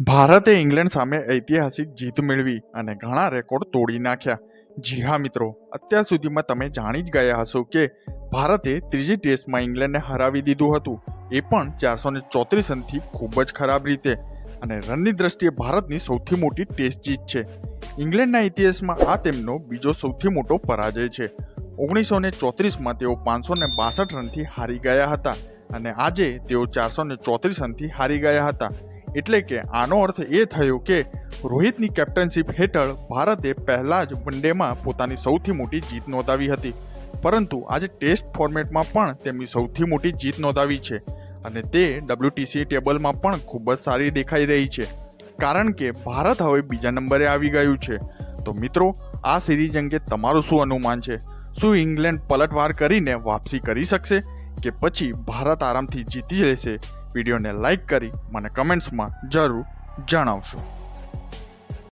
ભારતે ઇંગ્લેન્ડ સામે ઐતિહાસિક જીત મેળવી અને ઘણા રેકોર્ડ તોડી નાખ્યા. જી હા મિત્રો, અત્યાર સુધીમાં તમે જાણી જ ગયા હશો કે ભારતે ત્રીજી ટેસ્ટમાં ઇંગ્લેન્ડને હરાવી દીધું હતું, એ પણ 434 રનથી ખૂબ જ ખરાબ રીતે. અને રનની દ્રષ્ટિએ ભારતની સૌથી મોટી ટેસ્ટ જીત છે. ઇંગ્લેન્ડના ઇતિહાસમાં આ તેમનો બીજો સૌથી મોટો પરાજય છે. 1934માં તેઓ 562 રનથી હારી ગયા હતા અને આજે તેઓ 434 રનથી હારી ગયા હતા. એટલે કે આનો અર્થ એ થયો કે રોહિતની કેપ્ટનશીપ હેઠળ ભારતે પહેલા જ વનડેમાં પોતાની સૌથી મોટી જીત નોંધાવી હતી, પરંતુ આજે ટેસ્ટ ફોર્મેટમાં પણ તેમની સૌથી મોટી જીત નોંધાવી છે અને તે WTC ટેબલમાં પણ ખૂબ જ સારી દેખાઈ રહી છે, કારણ કે ભારત હવે બીજા નંબરે આવી ગયું છે. તો મિત્રો, આ સિરીઝ અંગે તમારું શું અનુમાન છે? શું ઇંગ્લેન્ડ પલટવાર કરીને વાપસી કરી શકશે કે પછી ભારત આરામથી જીતી લેશે? વિડીયોને લાઈક કરી મને કમેન્ટ્સમાં જરૂર જણાવશો.